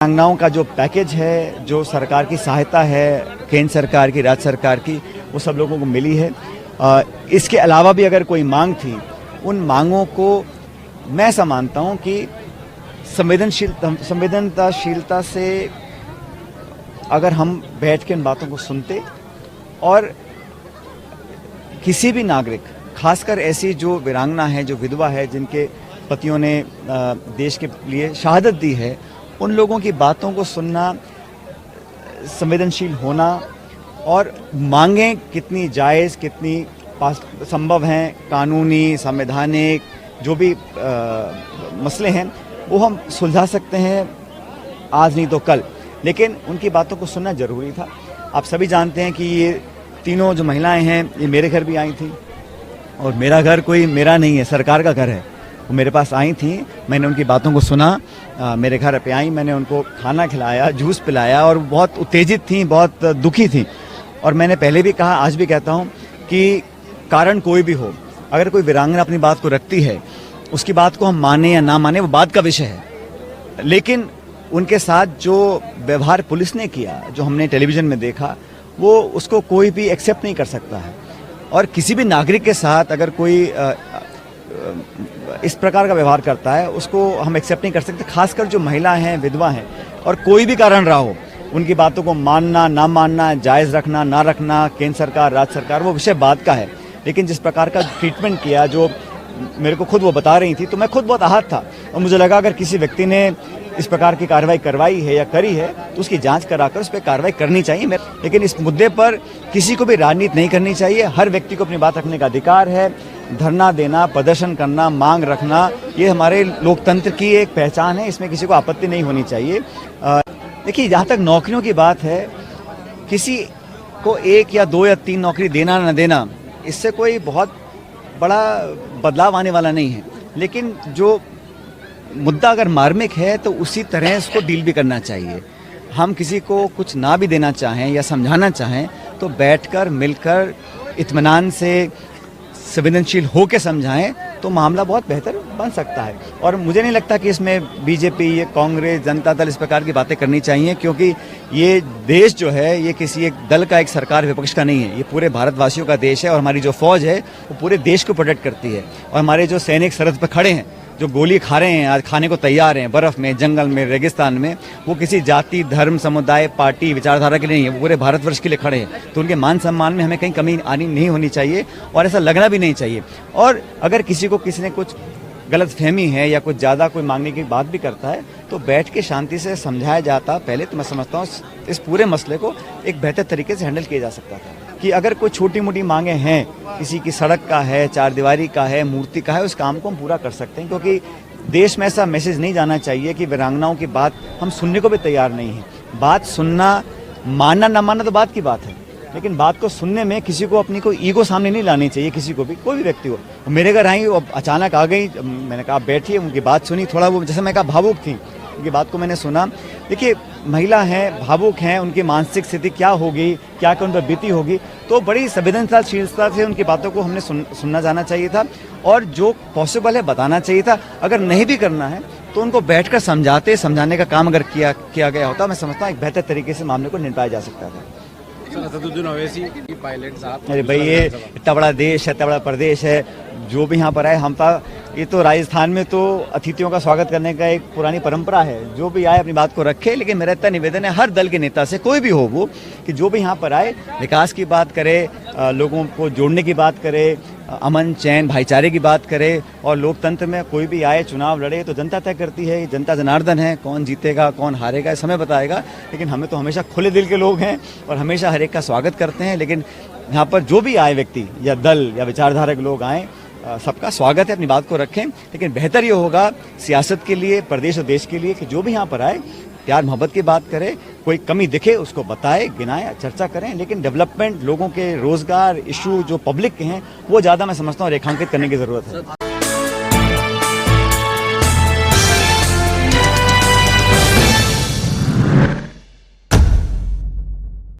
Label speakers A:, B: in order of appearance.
A: दिव्यांगनाओं का जो पैकेज है, जो सरकार की सहायता है, केंद्र सरकार की, राज्य सरकार की, वो सब लोगों को मिली है। इसके अलावा भी अगर कोई मांग थी, उन मांगों को मैं ऐसा मानता हूँ कि संवेदनशीलता से अगर हम बैठ के इन बातों को सुनते और किसी भी नागरिक, खासकर ऐसी जो वीरांगना है, जो विधवा है, जिनके पतियों ने देश के लिए शहादत दी है, उन लोगों की बातों को सुनना, संवेदनशील होना और मांगें कितनी जायज़, कितनी संभव हैं, कानूनी, संवैधानिक जो भी मसले हैं वो हम सुलझा सकते हैं आज नहीं तो कल, लेकिन उनकी बातों को सुनना ज़रूरी था। आप सभी जानते हैं कि ये तीनों जो महिलाएं हैं, ये मेरे घर भी आई थी और मेरा घर कोई मेरा नहीं है, सरकार का घर है। वो मेरे पास आई थी, मैंने उनकी बातों को सुना, मेरे घर पे आई, मैंने उनको खाना खिलाया, जूस पिलाया और बहुत उत्तेजित थी, बहुत दुखी थी। और मैंने पहले भी कहा, आज भी कहता हूँ कि कारण कोई भी हो, अगर कोई वीरांगना अपनी बात को रखती है, उसकी बात को हम माने या ना माने वो बात का विषय है, लेकिन उनके साथ जो व्यवहार पुलिस ने किया, जो हमने टेलीविज़न में देखा, वो उसको कोई भी एक्सेप्ट नहीं कर सकता है। और किसी भी नागरिक के साथ अगर कोई इस प्रकार का व्यवहार करता है, उसको हम एक्सेप्ट नहीं कर सकते। खासकर जो महिला हैं, विधवा हैं, और कोई भी कारण रहा हो, उनकी बातों को मानना ना मानना, जायज़ रखना ना रखना, केंद्र सरकार, राज्य सरकार, वो विषय बात का है। लेकिन जिस प्रकार का ट्रीटमेंट किया, जो मेरे को खुद वो बता रही थी, तो मैं खुद बहुत आहत था और मुझे लगा अगर किसी व्यक्ति ने इस प्रकार की कार्रवाई करवाई है या करी है तो उसकी जांच कराकर उस पर कार्रवाई करनी चाहिए। लेकिन इस मुद्दे पर किसी को भी राजनीति नहीं करनी चाहिए। हर व्यक्ति को अपनी बात रखने का अधिकार है। धरना देना, प्रदर्शन करना, मांग रखना, ये हमारे लोकतंत्र की एक पहचान है, इसमें किसी को आपत्ति नहीं होनी चाहिए। देखिए, जहाँ तक नौकरियों की बात है, किसी को 1 या 2 या 3 नौकरी देना न देना, इससे कोई बहुत बड़ा बदलाव आने वाला नहीं है। लेकिन जो मुद्दा अगर मार्मिक है तो उसी तरह उसको डील भी करना चाहिए। हम किसी को कुछ ना भी देना चाहें या समझाना चाहें तो बैठकर, मिलकर, इत्मीनान से, संवेदनशील हो के समझाएं तो मामला बहुत बेहतर बन सकता है। और मुझे नहीं लगता कि इसमें बीजेपी, कांग्रेस, जनता दल इस प्रकार की बातें करनी चाहिए, क्योंकि ये देश जो है, ये किसी एक दल का, एक सरकार विपक्ष का नहीं है। ये पूरे भारतवासियों का देश है और हमारी जो फौज है वो पूरे देश को प्रोटेक्ट करती है। और हमारे जो सैनिक सरहद पर खड़े हैं, जो गोली खा रहे हैं, आज खाने को तैयार हैं, बर्फ़ में, जंगल में, रेगिस्तान में, वो किसी जाति, धर्म, समुदाय, पार्टी, विचारधारा के लिए नहीं है, वो पूरे भारतवर्ष के लिए खड़े हैं। तो उनके मान सम्मान में हमें कहीं कमी आनी नहीं होनी चाहिए और ऐसा लगना भी नहीं चाहिए। और अगर किसी को किसी ने कुछ गलतफहमी है या कुछ ज़्यादा कोई मांगने की बात भी करता है तो बैठ के शांति से समझाया जाता। पहले तो मैं समझता हूँ इस पूरे मसले को एक बेहतर तरीके से हैंडल किया जा सकता था कि अगर कोई छोटी मोटी मांगे हैं, किसी की सड़क का है, चारदीवारी का है, मूर्ति का है, उस काम को हम पूरा कर सकते हैं। क्योंकि देश में ऐसा मैसेज नहीं जाना चाहिए कि वीरांगनाओं की बात हम सुनने को भी तैयार नहीं हैं। बात सुनना, मानना ना मानना तो बात की बात है, लेकिन बात को सुनने में किसी को अपनी कोई ईगो सामने नहीं लानी चाहिए। किसी को भी, कोई भी व्यक्ति हो। मेरे घर आई, वो अचानक आ गई, मैंने कहा बैठिए, उनकी बात सुनी, थोड़ा वो जैसे मैं कहा भावुक थी, उनकी बात को मैंने सुना। देखिए, महिला हैं, भावुक हैं, उनकी मानसिक स्थिति क्या होगी, क्या उन पर बीती होगी, तो बड़ी संवेदनशीलता से उनकी बातों को हमने सुनना जाना चाहिए था और जो पॉसिबल है बताना चाहिए था। अगर नहीं भी करना है तो उनको बैठकर समझाने का काम अगर किया गया होता, मैं समझता हूँ एक बेहतर तरीके से मामले को निपटाया जा सकता था। अरे भाई, ये इतना बड़ा देश है, इतना बड़ा प्रदेश है, जो भी यहाँ पर आए, हम ये तो राजस्थान में तो अतिथियों का स्वागत करने का एक पुरानी परंपरा है। जो भी आए अपनी बात को रखे, लेकिन मेरा इतना निवेदन है हर दल के नेता से, कोई भी हो वो, कि जो भी यहाँ पर आए विकास की बात करे, लोगों को जोड़ने की बात करे, अमन चैन भाईचारे की बात करे। और लोकतंत्र में कोई भी आए, चुनाव लड़े तो जनता तय करती है, जनता जनार्दन है, कौन जीतेगा कौन हारेगा समय बताएगा। लेकिन हमें तो हमेशा खुले दिल के लोग हैं और हमेशा हर एक का स्वागत करते हैं। लेकिन यहाँ पर जो भी आए व्यक्ति या दल या विचारधारा के लोग आए, सबका स्वागत है, अपनी बात को रखें। लेकिन बेहतर ये होगा सियासत के लिए, प्रदेश और देश के लिए, कि जो भी यहाँ पर आए प्यार मोहब्बत की बात करे, कोई कमी दिखे उसको बताए, गिनाए, चर्चा करें। लेकिन डेवलपमेंट, लोगों के रोजगार इशू जो पब्लिक के हैं, वो ज़्यादा मैं समझता हूँ रेखांकित करने की ज़रूरत है।